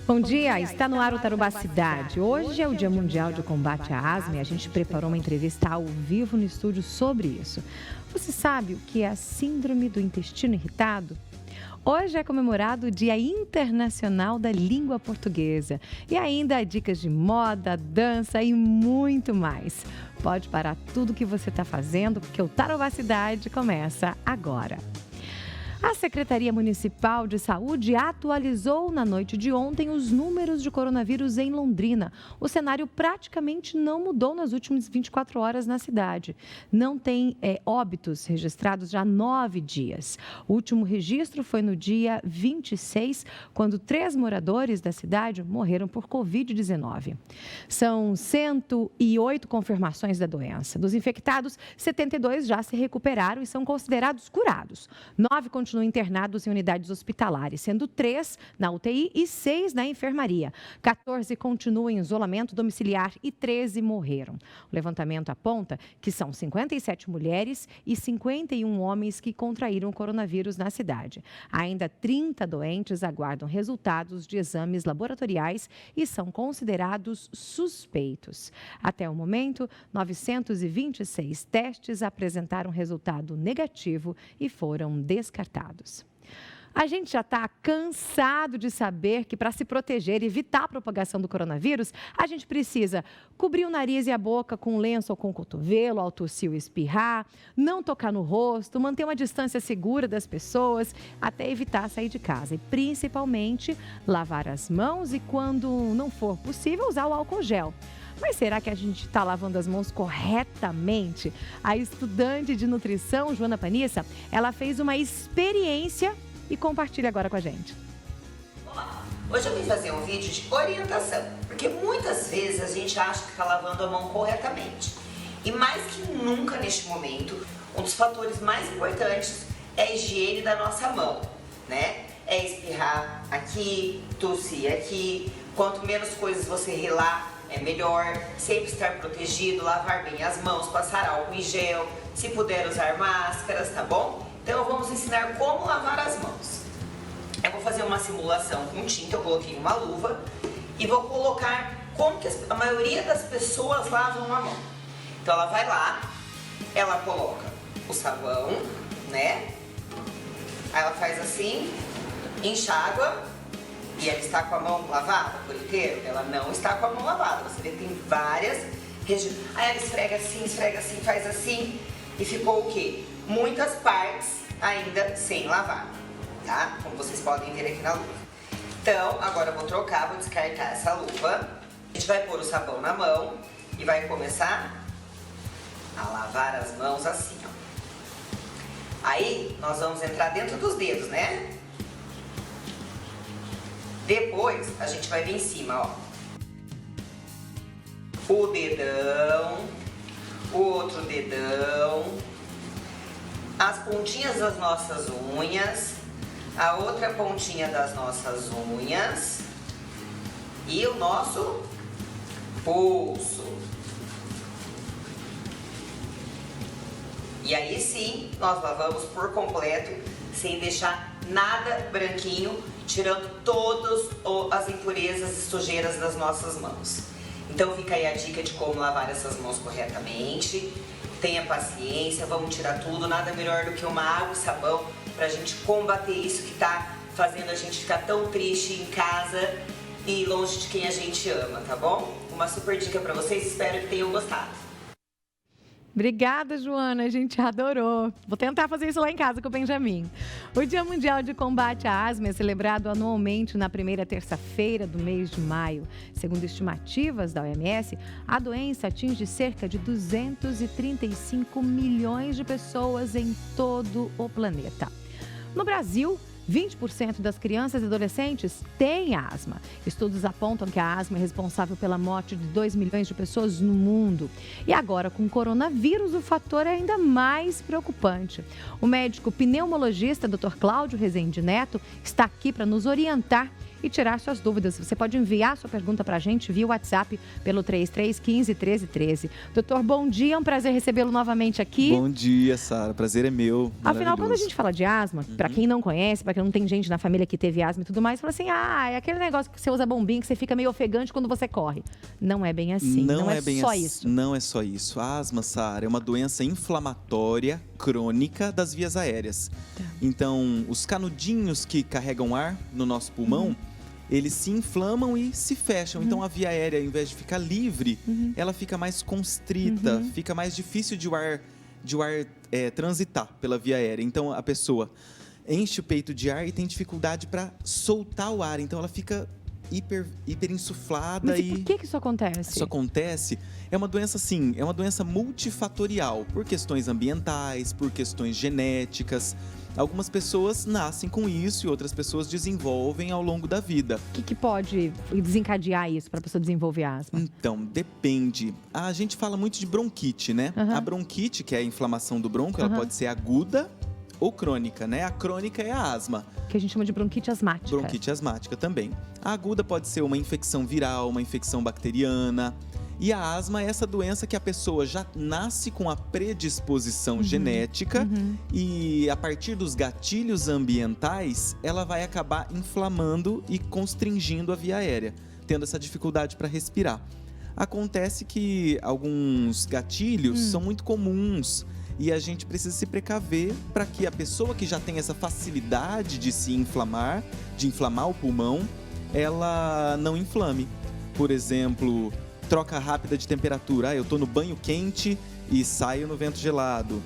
Bom dia, está no ar o Tarobá Cidade. Hoje é o Dia Mundial de Combate à Asma e a gente preparou uma entrevista ao vivo no estúdio sobre isso. Você sabe o que é a Síndrome do Intestino Irritado? Hoje é comemorado o Dia Internacional da Língua Portuguesa. E ainda dicas de moda, dança e muito mais. Pode parar tudo o que você está fazendo, porque o Tarobá Cidade começa agora. A Secretaria Municipal de Saúde atualizou na noite de ontem os números de coronavírus em Londrina. O cenário praticamente não mudou nas últimas 24 horas na cidade. Não tem óbitos registrados já há 9 dias. O último registro foi no dia 26, quando 3 moradores da cidade morreram por Covid-19. São 108 confirmações da doença. Dos infectados, 72 já se recuperaram e são considerados curados. 9 continuam internados em unidades hospitalares, sendo 3 na UTI e 6 na enfermaria. 14 continuam em isolamento domiciliar e 13 morreram. O levantamento aponta que são 57 mulheres e 51 homens que contraíram o coronavírus na cidade. Ainda 30 doentes aguardam resultados de exames laboratoriais e são considerados suspeitos. Até o momento, 926 testes apresentaram resultado negativo e foram descartados. A gente já está cansado de saber que para se proteger e evitar a propagação do coronavírus, a gente precisa cobrir o nariz e a boca com lenço ou com cotovelo, ao tossir ou espirrar, não tocar no rosto, manter uma distância segura das pessoas, até evitar sair de casa. E principalmente lavar as mãos e, quando não for possível, usar o álcool gel. Mas será que a gente está lavando as mãos corretamente? A estudante de nutrição, Joana Panissa, ela fez uma experiência e compartilha agora com a gente. Olá, hoje eu vim fazer um vídeo de orientação, porque muitas vezes a gente acha que está lavando a mão corretamente. E mais que nunca neste momento, um dos fatores mais importantes é a higiene da nossa mão, né? É espirrar aqui, tossir aqui, quanto menos coisas você relar, é melhor. Sempre estar protegido, lavar bem as mãos, passar álcool em gel, se puder usar máscaras, tá bom? Então vamos ensinar como lavar as mãos. Eu vou fazer uma simulação com tinta, eu coloquei uma luva e vou colocar como que a maioria das pessoas lavam a mão. Então ela vai lá, ela coloca o sabão, né? Aí ela faz assim, enxágua. E ela está com a mão lavada por inteiro? Ela não está com a mão lavada. Você vê que tem várias regiões. Aí ela esfrega assim, faz assim. E ficou o quê? Muitas partes ainda sem lavar, tá? Como vocês podem ver aqui na luva. Então, agora eu vou trocar, vou descartar essa luva. A gente vai pôr o sabão na mão e vai começar a lavar as mãos assim, ó. Aí, nós vamos entrar dentro dos dedos, né? Depois, a gente vai vir em cima, ó. O dedão, o outro dedão, as pontinhas das nossas unhas, a outra pontinha das nossas unhas e o nosso pulso. E aí sim, nós lavamos por completo, sem deixar nada branquinho, tirando todas as impurezas e sujeiras das nossas mãos. Então fica aí a dica de como lavar essas mãos corretamente. Tenha paciência, vamos tirar tudo. Nada melhor do que uma água e sabão pra gente combater isso que tá fazendo a gente ficar tão triste em casa e longe de quem a gente ama, tá bom? Uma super dica pra vocês, espero que tenham gostado. Obrigada, Joana, a gente adorou. Vou tentar fazer isso lá em casa com o Benjamin. O Dia Mundial de Combate à Asma é celebrado anualmente na primeira terça-feira do mês de maio. Segundo estimativas da OMS, a doença atinge cerca de 235 milhões de pessoas em todo o planeta. No Brasil, 20% das crianças e adolescentes têm asma. Estudos apontam que a asma é responsável pela morte de 2 milhões de pessoas no mundo. E agora, com o coronavírus, o fator é ainda mais preocupante. O médico pneumologista, Dr. Cláudio Rezende Neto, está aqui para nos orientar e tirar suas dúvidas. Você pode enviar sua pergunta para a gente via WhatsApp pelo 3315-1313. Doutor, bom dia, é um prazer recebê-lo novamente aqui. Bom dia, Sara, prazer é meu. Afinal, quando a gente fala de asma, para quem não conhece, para quem não tem gente na família que teve asma e tudo mais, fala assim, é aquele negócio que você usa bombinha, que você fica meio ofegante quando você corre. Não é bem assim, não é bem só isso. Não é só isso. A asma, Sara, é uma doença inflamatória crônica das vias aéreas. Tá. Então, os canudinhos que carregam ar no nosso pulmão, eles se inflamam e se fecham. Então, a via aérea, ao invés de ficar livre, ela fica mais constrita, fica mais difícil de o ar transitar pela via aérea. Então, a pessoa enche o peito de ar e tem dificuldade para soltar o ar. Então, ela fica hiper insuflada. Mas e por que isso acontece? Isso acontece, é uma doença assim, é uma doença multifatorial, por questões ambientais, por questões genéticas. Algumas pessoas nascem com isso e outras pessoas desenvolvem ao longo da vida. O que pode desencadear isso para a pessoa desenvolver asma? Então, depende. A gente fala muito de bronquite, né? A bronquite, que é a inflamação do bronco, ela pode ser aguda ou crônica, né? A crônica é a asma. Que a gente chama de bronquite asmática. Bronquite asmática também. A aguda pode ser uma infecção viral, uma infecção bacteriana. E a asma é essa doença que a pessoa já nasce com a predisposição genética e a partir dos gatilhos ambientais, ela vai acabar inflamando e constringindo a via aérea, tendo essa dificuldade para respirar. Acontece que alguns gatilhos são muito comuns e a gente precisa se precaver para que a pessoa que já tem essa facilidade de se inflamar, de inflamar o pulmão, ela não inflame. Por exemplo, troca rápida de temperatura. Eu estou no banho quente e saio no vento gelado.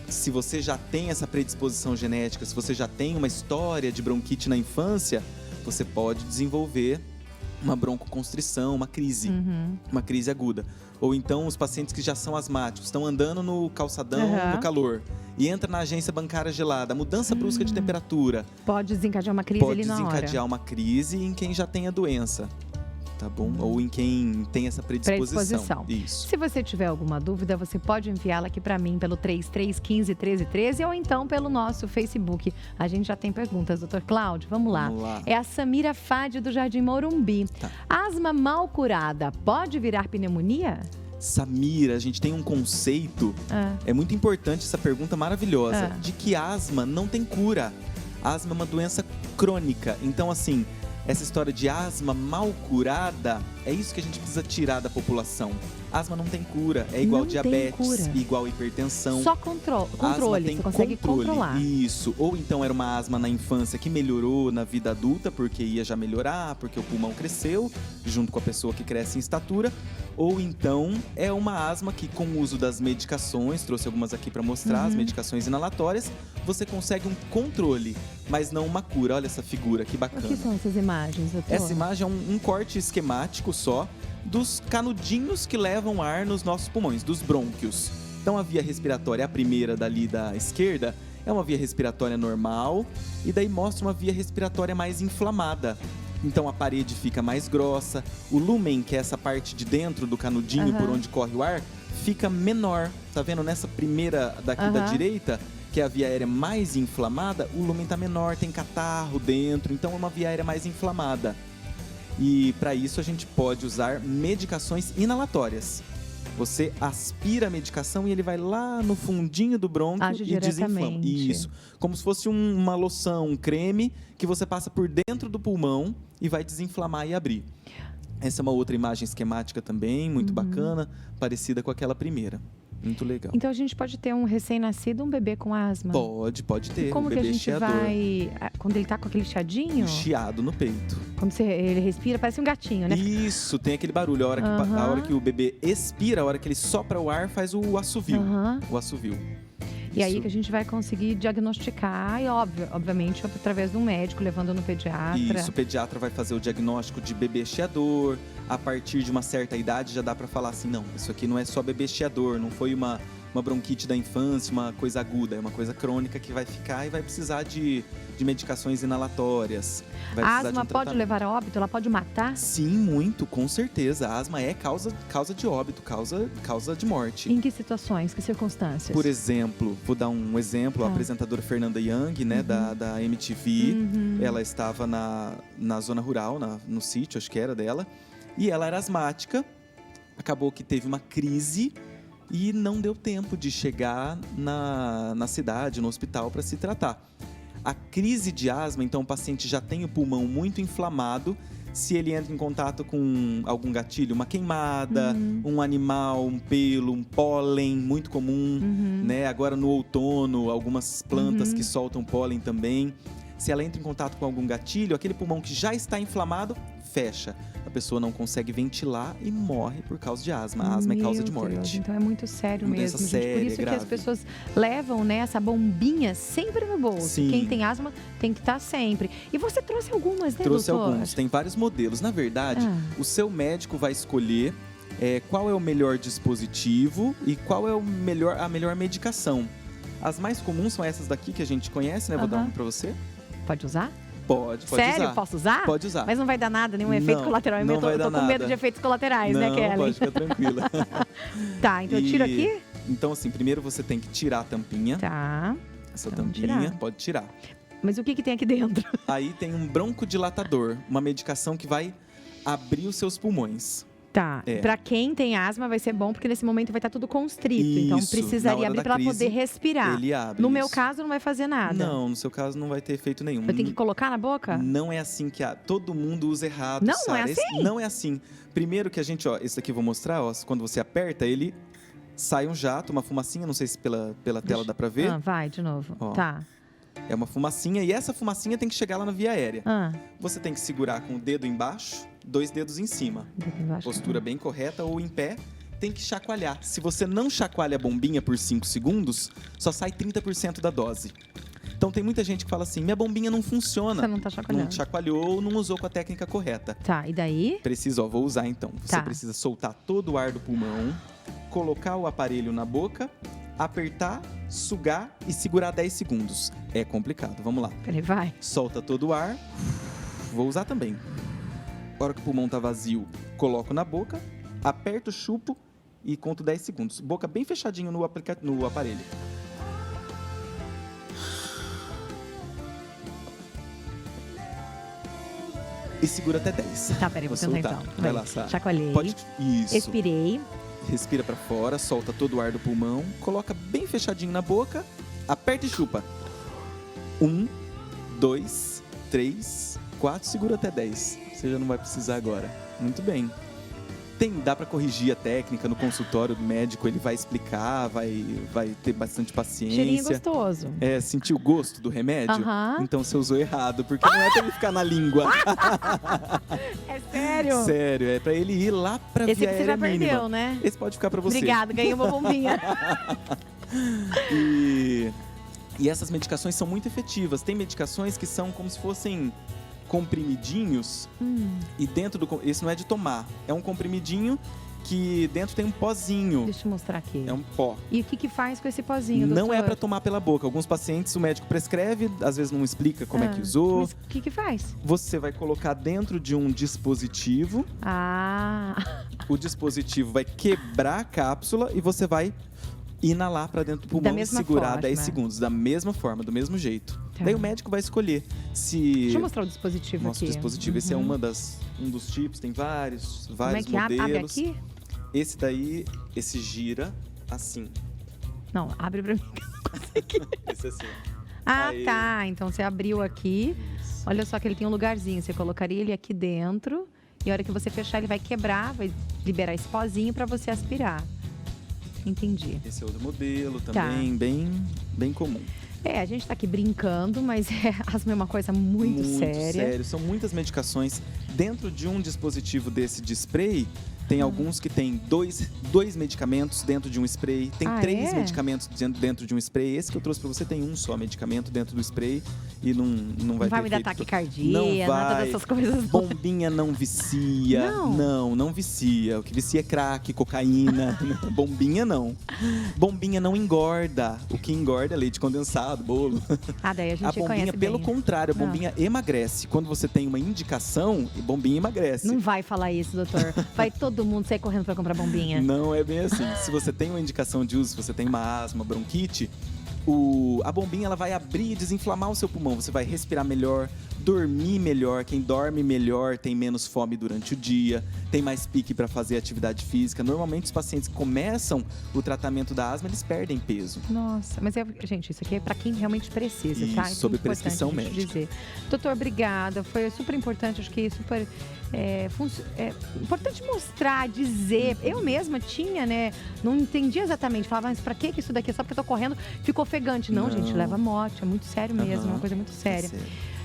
Se você já tem essa predisposição genética, se você já tem uma história de bronquite na infância, você pode desenvolver uma broncoconstrição, uma crise aguda. Ou então os pacientes que já são asmáticos, estão andando no calçadão no calor e entra na agência bancária gelada, mudança brusca de temperatura. Pode desencadear uma crise ali na hora. Pode desencadear uma crise em quem já tem a doença. Tá bom? Ou em quem tem essa predisposição. Isso. Se você tiver alguma dúvida, você pode enviá-la aqui para mim pelo 3315-1313 ou então pelo nosso Facebook. A gente já tem perguntas, doutor Cláudio. Vamos lá. É a Samira Fade do Jardim Morumbi. Tá. Asma mal curada pode virar pneumonia? Samira, a gente tem um conceito, é muito importante essa pergunta maravilhosa, de que asma não tem cura. Asma é uma doença crônica. Então, assim, essa história de asma mal curada, é isso que a gente precisa tirar da população. Asma não tem cura, é igual não diabetes, igual hipertensão. Só controle, você consegue controlar. Isso, ou então era uma asma na infância que melhorou na vida adulta, porque ia já melhorar, porque o pulmão cresceu, junto com a pessoa que cresce em estatura. Ou então é uma asma que com o uso das medicações, trouxe algumas aqui para mostrar, as medicações inalatórias, você consegue um controle, mas não uma cura. Olha essa figura, que bacana. O que são essas imagens, doutor? Essa imagem é um corte esquemático só dos canudinhos que levam ar nos nossos pulmões, dos brônquios. Então a via respiratória, a primeira dali da esquerda, é uma via respiratória normal e daí mostra uma via respiratória mais inflamada. Então a parede fica mais grossa, o lúmen, que é essa parte de dentro do canudinho por onde corre o ar, fica menor. Tá vendo nessa primeira daqui da direita, que é a via aérea mais inflamada, o lúmen tá menor, tem catarro dentro, então é uma via aérea mais inflamada. E para isso a gente pode usar medicações inalatórias. Você aspira a medicação e ele vai lá no fundinho do brônquio e desinflama. Isso. Como se fosse uma loção, um creme que você passa por dentro do pulmão e vai desinflamar e abrir. Essa é uma outra imagem esquemática também, muito bacana, parecida com aquela primeira. Muito legal. Então a gente pode ter um recém-nascido, um bebê com asma? Pode ter. E como um que bebê a gente chiador. vai... Quando ele tá com aquele chiadinho? Um chiado no peito. Quando ele respira, parece um gatinho, né? Isso, tem aquele barulho. A hora que o bebê expira, a hora que ele sopra o ar, faz o assovio. O assovio. E aí que a gente vai conseguir diagnosticar, e obviamente, através de um médico, levando no pediatra. Isso, o pediatra vai fazer o diagnóstico de bebê chiador. A partir de uma certa idade já dá para falar assim, não, isso aqui não é só bebê chiador, não foi uma bronquite da infância, uma coisa aguda, é uma coisa crônica que vai ficar e vai precisar de medicações inalatórias. A asma pode levar a óbito? Ela pode matar? Sim, muito, com certeza. A asma é causa de óbito, causa de morte. Em que situações, que circunstâncias? Por exemplo, vou dar um exemplo, a apresentadora Fernanda Young, né, da MTV, ela estava na zona rural, no sítio, acho que era dela, e ela era asmática, acabou que teve uma crise e não deu tempo de chegar na cidade, no hospital, para se tratar. A crise de asma, então o paciente já tem o pulmão muito inflamado. Se ele entra em contato com algum gatilho, uma queimada, um animal, um pelo, um pólen, muito comum, né? Agora no outono, algumas plantas que soltam pólen também. Se ela entra em contato com algum gatilho, aquele pulmão que já está inflamado, fecha. A pessoa não consegue ventilar e morre por causa de asma. A asma é causa de morte. Deus, então é muito sério Uma mesmo, doença gente. Por séria, isso que grave. as pessoas levam, né, essa bombinha sempre no bolso. Sim. Quem tem asma tem que estar sempre. E você trouxe algumas, né, Trouxe doutor? alguns, tem vários modelos. Na verdade, o seu médico vai escolher qual é o melhor dispositivo e qual é a melhor medicação. As mais comuns são essas daqui que a gente conhece, né? Vou dar uma pra você. Pode usar? Pode Sério? usar. Posso usar? Pode usar. Mas não vai dar nada, nenhum efeito Não, colateral. não Eu vai tô dar com medo nada. de efeitos colaterais, né, Não, Kelly? pode ficar tranquila. Tá, então eu tiro aqui? Então, assim, primeiro você tem que tirar a tampinha. Tá. Essa Então, tampinha, tirar. pode tirar. Mas o que tem aqui dentro? Aí tem um broncodilatador, uma medicação que vai abrir os seus pulmões. Tá. Pra quem tem asma vai ser bom, porque nesse momento vai estar tudo constrito. Então Isso, na precisaria hora abrir da pra ela crise, poder respirar. Ele abre. No meu isso. caso, não vai fazer nada. Não, no seu caso não vai ter efeito nenhum. Eu tenho que colocar na boca? Não é assim que todo mundo usa errado, Não, Sara. não é assim? Não é assim. Primeiro que a gente, ó, esse aqui eu vou mostrar, ó, quando você aperta, ele sai um jato, uma fumacinha, não sei se pela tela dá pra ver. Vai, de novo. Ó. Tá. É uma fumacinha e essa fumacinha tem que chegar lá na via aérea. Ah, Você tem que segurar com o dedo embaixo, 2 dedos em cima. dedo embaixo. Postura bem correta ou em pé. Tem que chacoalhar. Se você não chacoalha a bombinha por 5 segundos, só sai 30% da dose. Então tem muita gente que fala assim, minha bombinha não funciona. Você não tá chacoalhando. Não chacoalhou ou não usou com a técnica correta. Tá, e daí? Precisa, ó, vou usar então. Você Tá. precisa soltar todo o ar do pulmão, colocar o aparelho na boca, apertar, sugar e segurar 10 segundos. É complicado, vamos lá. Peraí, vai. Solta todo o ar. Vou usar também. Na hora que o pulmão tá vazio, coloco na boca, aperto, chupo e conto 10 segundos. Boca bem fechadinho no aparelho. E segura até 10. Tá, peraí, vou tentar soltar. então. Vai lá, Sara. Chacoalhei. Isso. Expirei. Respira pra fora, solta todo o ar do pulmão, coloca bem fechadinho na boca, aperta e chupa. 1, 2, 3, 4, segura até 10. Você já não vai precisar agora. Muito bem. Dá pra corrigir a técnica no consultório do médico, ele vai explicar, vai ter bastante paciência. Cheirinho gostoso. Sentir o gosto do remédio? Aham. Então você usou errado, porque não é pra ele ficar na língua. É sério? Sério, é pra ele ir lá pra Esse via aqui você já aérea mínima. perdeu, né? Esse pode ficar pra você. Obrigada, ganhei uma bombinha. E essas medicações são muito efetivas. Tem medicações que são como se fossem comprimidinhos. E dentro do... Esse não é de tomar. É um comprimidinho que dentro tem um pozinho. Deixa eu mostrar aqui. É um pó. E o que faz com esse pozinho, Não doutor? é pra tomar pela boca. Alguns pacientes o médico prescreve, às vezes não explica como é que usou. Mas o que faz? Você vai colocar dentro de um dispositivo. Ah, O dispositivo vai quebrar a cápsula e você vai inalar para dentro do pulmão e mesma segurar forma. 10 segundos. Da mesma forma, do mesmo jeito. Tá. Daí o médico vai escolher se... deixa eu mostrar o dispositivo Mostra aqui. o dispositivo. Esse é um dos tipos, tem vários Como é que modelos. abre aqui? Esse daí, esse gira assim. Não, abre pra mim. Esse assim. Ah, Aí. tá. Então você abriu aqui. Olha só que ele tem um lugarzinho. Você colocaria ele aqui dentro. E a hora que você fechar, ele vai quebrar, vai liberar esse pozinho pra você aspirar. Entendi. Esse é outro modelo Tá. também, bem comum. A gente tá aqui brincando, mas asma é uma coisa muito séria. sério. São muitas medicações. Dentro de um dispositivo desse de spray, tem alguns que tem dois medicamentos dentro de um spray. Tem 3 medicamentos dentro de um spray. Esse que eu trouxe pra você tem um só medicamento dentro do spray. E não vai Não vai ter me dar efeito. taquicardia, Não nada vai. dessas coisas. Não. Bombinha não vicia. Não vicia. O que vicia é crack, cocaína. Bombinha não. Bombinha não engorda. O que engorda é leite condensado, bolo. Ah, daí a gente A bombinha, conhece pelo bem. contrário, a bombinha emagrece. Quando você tem uma indicação, bombinha emagrece. Não vai falar isso, doutor. Vai todo mundo sair correndo pra comprar bombinha. Não é bem assim. Se você tem uma indicação de uso, se você tem uma asma, bronquite, A bombinha ela vai abrir e desinflamar o seu pulmão. Você vai respirar melhor, dormir melhor. Quem dorme melhor tem menos fome durante o dia, tem mais pique para fazer atividade física. Normalmente os pacientes que começam o tratamento da asma, eles perdem peso. Nossa, mas gente, isso aqui é para quem realmente precisa, Isso, tá? Isso sob é importante prescrição a gente médica. dizer. Doutor, obrigada. Foi super importante, acho que super importante mostrar, dizer. Eu mesma tinha, né? Não entendia exatamente. Falava, mas pra que isso daqui? Só porque eu tô correndo, fica ofegante. Não, gente, leva morte. É muito sério mesmo, é uma coisa muito séria.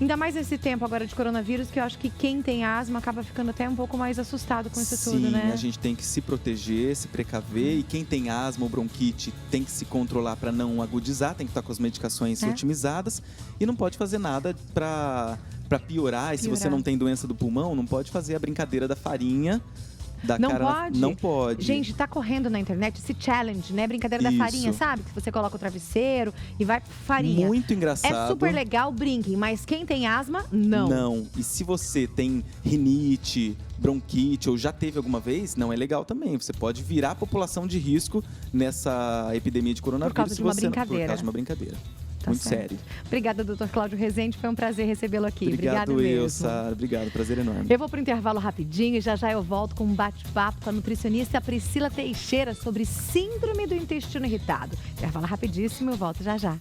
Ainda mais nesse tempo agora de coronavírus, que eu acho que quem tem asma acaba ficando até um pouco mais assustado com isso tudo, né? Sim, a gente tem que se proteger, se precaver. E quem tem asma ou bronquite tem que se controlar para não agudizar, tem que estar com as medicações otimizadas. E não pode fazer nada para piorar. E se você não tem doença do pulmão, não pode fazer a brincadeira da farinha. Não pode. Gente, tá correndo na internet esse challenge, né? Brincadeira da farinha, sabe? Que você coloca o travesseiro e vai farinha. Muito engraçado. É super legal, brinquem. Mas quem tem asma, não. Não. E se você tem rinite, bronquite ou já teve alguma vez, não é legal também. Você pode virar a população de risco nessa epidemia de coronavírus. Por causa de uma brincadeira. Por causa de uma brincadeira. Tá muito certo. sério. Obrigada, doutor Cláudio Rezende. Foi um prazer recebê-lo aqui. Obrigada mesmo. Obrigado, Sara. Obrigado, prazer enorme. Eu vou pro intervalo rapidinho e já eu volto com um bate-papo com a nutricionista Priscila Teixeira sobre síndrome do intestino irritado. Intervalo rapidíssimo, eu volto já.